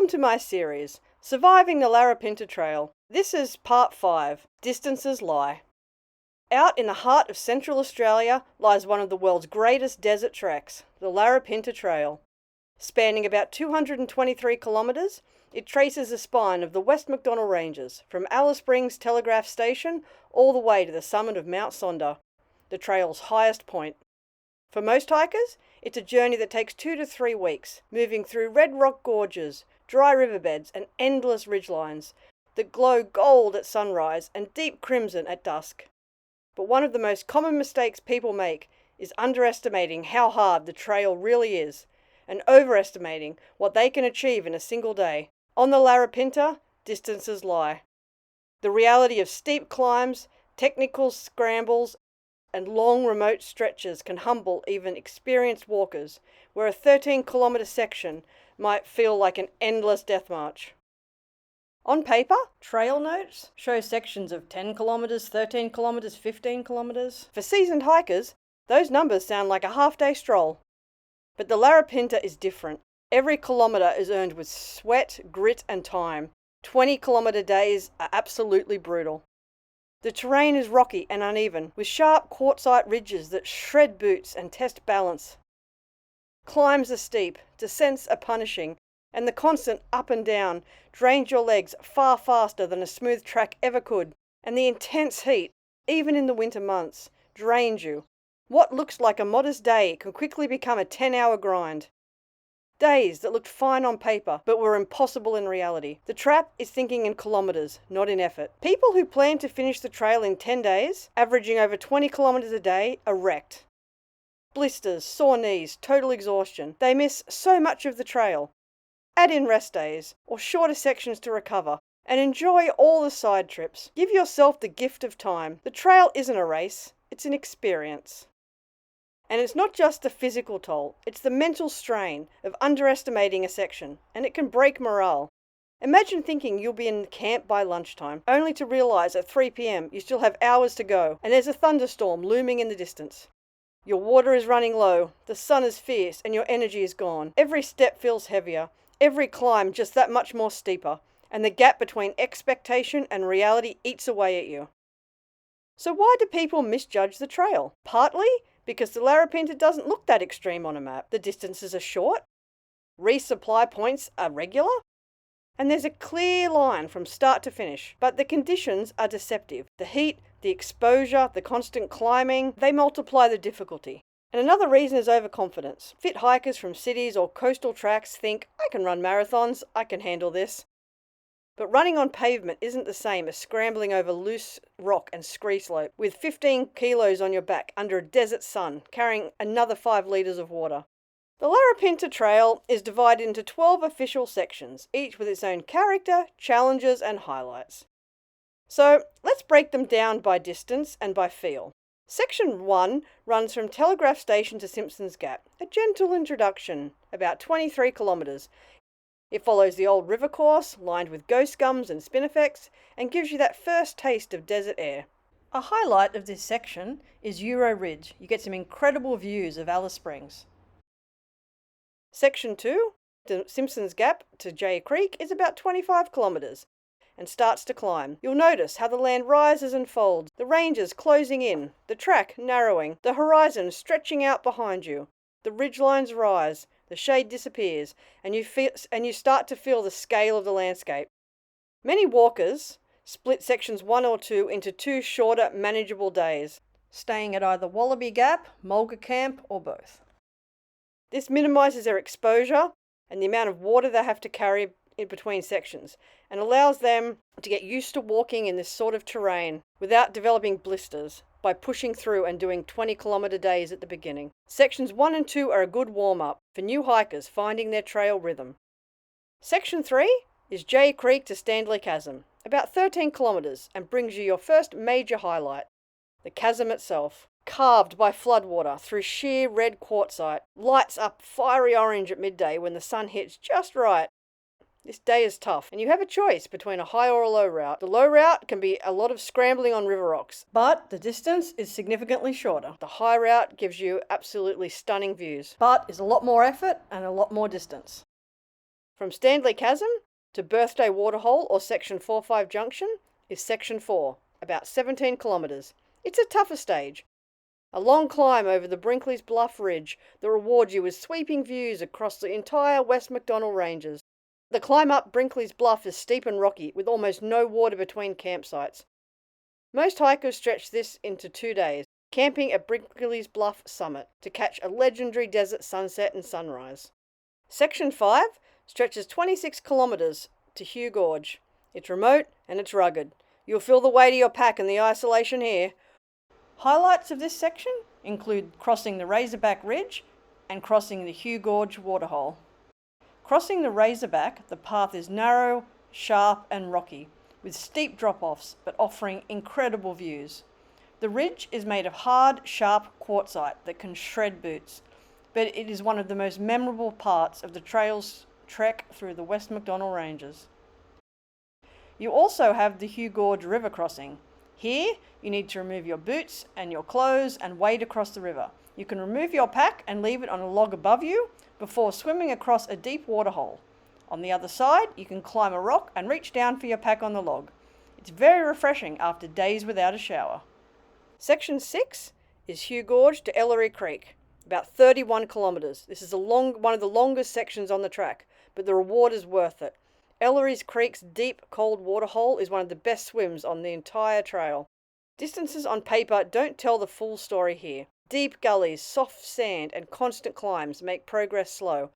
Welcome to my series, Surviving the Larapinta Trail. This is part 5, Distances Lie. Out in the heart of Central Australia lies one of the world's greatest desert treks, the Larapinta Trail. Spanning about 223 kilometres, it traces the spine of the West MacDonnell Ranges, from Alice Springs Telegraph Station all the way to the summit of Mount Sonder, the trail's highest point. For most hikers, it's a journey that takes 2 to 3 weeks, moving through red rock gorges, dry riverbeds and endless ridgelines that glow gold at sunrise and deep crimson at dusk. But one of the most common mistakes people make is underestimating how hard the trail really is, and overestimating what they can achieve in a single day. On the Larapinta, distances lie. The reality of steep climbs, technical scrambles, and long remote stretches can humble even experienced walkers, where a 13-kilometre section might feel like an endless death march. On paper, trail notes show sections of 10 kilometres, 13 kilometres, 15 kilometres. For seasoned hikers, those numbers sound like a half-day stroll. But the Larapinta is different. Every kilometre is earned with sweat, grit and time. 20-kilometre days are absolutely brutal. The terrain is rocky and uneven, with sharp quartzite ridges that shred boots and test balance. Climbs are steep, descents are punishing, and the constant up and down drains your legs far faster than a smooth track ever could, and the intense heat, even in the winter months, drains you. What looks like a modest day can quickly become a 10-hour grind. Days that looked fine on paper, but were impossible in reality. The trap is thinking in kilometres, not in effort. People who plan to finish the trail in 10 days, averaging over 20 kilometres a day, are wrecked. Blisters, sore knees, total exhaustion. They miss so much of the trail. Add in rest days, or shorter sections to recover, and enjoy all the side trips. Give yourself the gift of time. The trail isn't a race, it's an experience. And it's not just the physical toll, it's the mental strain of underestimating a section, and it can break morale. Imagine thinking you'll be in camp by lunchtime, only to realise at 3 p.m. you still have hours to go, and there's a thunderstorm looming in the distance. Your water is running low, the sun is fierce, and your energy is gone. Every step feels heavier, every climb just that much more steeper, and the gap between expectation and reality eats away at you. So why do people misjudge the trail? Partly because the Larapinta doesn't look that extreme on a map. The distances are short, resupply points are regular, and there's a clear line from start to finish. But the conditions are deceptive. The heat, the exposure, the constant climbing, they multiply the difficulty. And another reason is overconfidence. Fit hikers from cities or coastal tracks think, I can run marathons, I can handle this. But running on pavement isn't the same as scrambling over loose rock and scree slope with 15 kilos on your back under a desert sun, carrying another 5 litres of water. The Larapinta Trail is divided into 12 official sections, each with its own character, challenges and highlights. So let's break them down by distance and by feel. Section 1 runs from Telegraph Station to Simpsons Gap, a gentle introduction, about 23 kilometres. It follows the old river course, lined with ghost gums and spinifex, and gives you that first taste of desert air. A highlight of this section is Euro Ridge. You get some incredible views of Alice Springs. Section 2, the Simpsons Gap to Jay Creek, is about 25 kilometres and starts to climb. You'll notice how the land rises and folds, the ranges closing in, the track narrowing, the horizon stretching out behind you. The ridgelines rise, the shade disappears, and you start to feel the scale of the landscape. Many walkers split sections 1 or 2 into 2 shorter, manageable days, staying at either Wallaby Gap, Mulga Camp, or both. This minimises their exposure and the amount of water they have to carry in between sections, and allows them to get used to walking in this sort of terrain without developing blisters by pushing through and doing 20-kilometre days at the beginning. Sections 1 and 2 are a good warm-up for new hikers finding their trail rhythm. Section 3 is Jay Creek to Standley Chasm, about 13 kilometres, and brings you your first major highlight, the chasm itself. Carved by floodwater through sheer red quartzite, lights up fiery orange at midday when the sun hits just right. This day is tough, and you have a choice between a high or a low route. The low route can be a lot of scrambling on river rocks, but the distance is significantly shorter. The high route gives you absolutely stunning views, but is a lot more effort and a lot more distance. From Standley Chasm to Birthday Waterhole or Section 4-5 Junction is Section 4, about 17 kilometres. It's a tougher stage. A long climb over the Brinkley's Bluff Ridge that rewards you with sweeping views across the entire West MacDonnell Ranges. The climb up Brinkley's Bluff is steep and rocky, with almost no water between campsites. Most hikers stretch this into 2 days, camping at Brinkley's Bluff summit to catch a legendary desert sunset and sunrise. Section 5 stretches 26 kilometres to Hugh Gorge. It's remote and it's rugged. You'll feel the weight of your pack and the isolation here. Highlights of this section include crossing the Razorback Ridge and crossing the Hugh Gorge Waterhole. Crossing the Razorback, the path is narrow, sharp and rocky, with steep drop-offs but offering incredible views. The ridge is made of hard, sharp quartzite that can shred boots, but it is one of the most memorable parts of the trail's trek through the West MacDonnell Ranges. You also have the Hugh Gorge River crossing. Here, you need to remove your boots and your clothes and wade across the river. You can remove your pack and leave it on a log above you before swimming across a deep waterhole. On the other side, you can climb a rock and reach down for your pack on the log. It's very refreshing after days without a shower. Section 6 is Hugh Gorge to Ellery Creek, about 31 kilometres. This is one of the longest sections on the track, but the reward is worth it. Ellery Creek's deep, cold waterhole is one of the best swims on the entire trail. Distances on paper don't tell the full story here. Deep gullies, soft sand, and constant climbs make progress slow.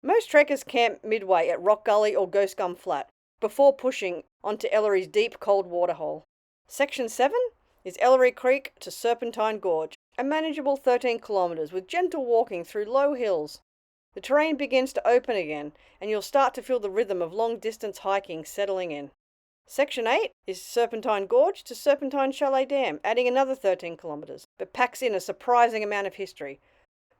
Most trekkers camp midway at Rock Gully or Ghost Gum Flat before pushing onto Ellery's deep, cold waterhole. Section 7 is Ellery Creek to Serpentine Gorge, a manageable 13 kilometres with gentle walking through low hills. The terrain begins to open again, and you'll start to feel the rhythm of long-distance hiking settling in. Section 8 is Serpentine Gorge to Serpentine Chalet Dam, adding another 13 kilometres, but packs in a surprising amount of history.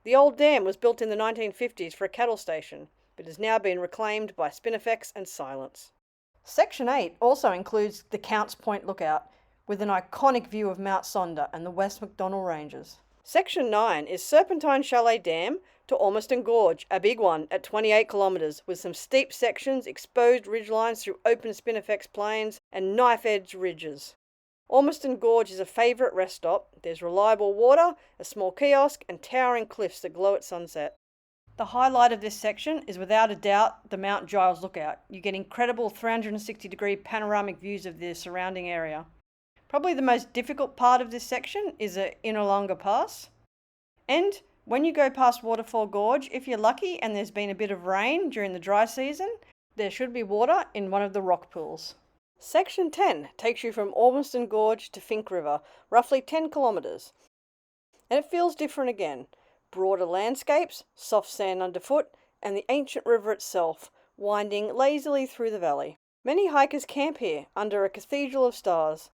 The old dam was built in the 1950s for a cattle station, but has now been reclaimed by spinifex and silence. Section 8 also includes the Counts Point Lookout, with an iconic view of Mount Sonder and the West MacDonnell Ranges. Section 9 is Serpentine Chalet Dam to Ormiston Gorge, a big one at 28 kilometres, with some steep sections, exposed ridgelines through open spinifex plains, and knife-edge ridges. Ormiston Gorge is a favourite rest stop. There's reliable water, a small kiosk, and towering cliffs that glow at sunset. The highlight of this section is without a doubt the Mount Giles Lookout. You get incredible 360-degree panoramic views of the surrounding area. Probably the most difficult part of this section is the Inolunga Pass. And when you go past Waterfall Gorge, if you're lucky and there's been a bit of rain during the dry season, there should be water in one of the rock pools. Section 10 takes you from Ormiston Gorge to Fink River, roughly 10 kilometres. And it feels different again. Broader landscapes, soft sand underfoot, and the ancient river itself, winding lazily through the valley. Many hikers camp here, under a cathedral of stars.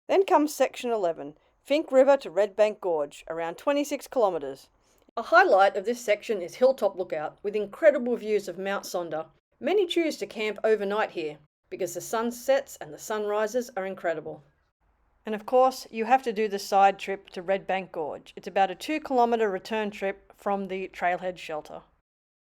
Then comes Section 11, Fink River to Red Bank Gorge, around 26 kilometres. A highlight of this section is Hilltop Lookout, with incredible views of Mount Sonder. Many choose to camp overnight here, because the sunsets and the sunrises are incredible. And of course, you have to do the side trip to Red Bank Gorge. It's about a 2-kilometre return trip from the trailhead shelter.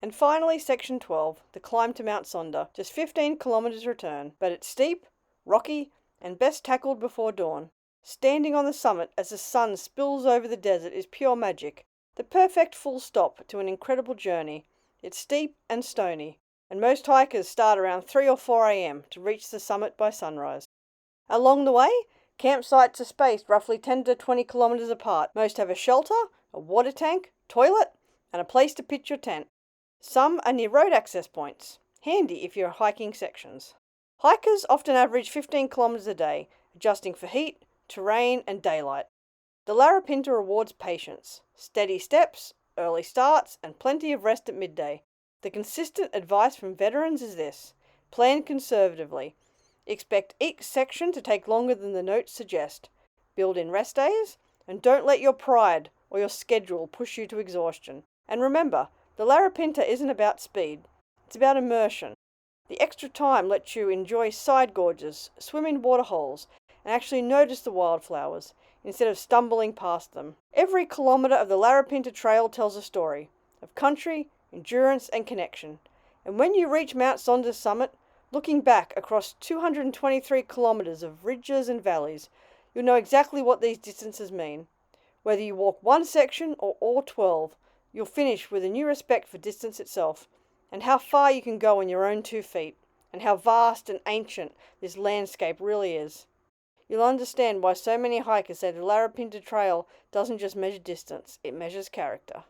And finally, Section 12, the climb to Mount Sonder, just 15 kilometres return, but it's steep, rocky, and best tackled before dawn. Standing on the summit as the sun spills over the desert is pure magic. The perfect full stop to an incredible journey. It's steep and stony, and most hikers start around 3 or 4 a.m. to reach the summit by sunrise. Along the way, campsites are spaced roughly 10 to 20 kilometres apart. Most have a shelter, a water tank, toilet, and a place to pitch your tent. Some are near road access points, handy if you're hiking sections. Hikers often average 15 kilometres a day, adjusting for heat, terrain, and daylight. The Larapinta rewards patience, steady steps, early starts, and plenty of rest at midday. The consistent advice from veterans is this: plan conservatively. Expect each section to take longer than the notes suggest. Build in rest days, and don't let your pride or your schedule push you to exhaustion. And remember, the Larapinta isn't about speed, it's about immersion. The extra time lets you enjoy side gorges, swim in waterholes, and actually notice the wildflowers, instead of stumbling past them. Every kilometre of the Larapinta Trail tells a story of country, endurance, and connection. And when you reach Mount Sonder's summit, looking back across 223 kilometres of ridges and valleys, you'll know exactly what these distances mean. Whether you walk one section or all 12, you'll finish with a new respect for distance itself, and how far you can go on your own 2 feet, and how vast and ancient this landscape really is. You'll understand why so many hikers say the Larapinta Trail doesn't just measure distance, it measures character.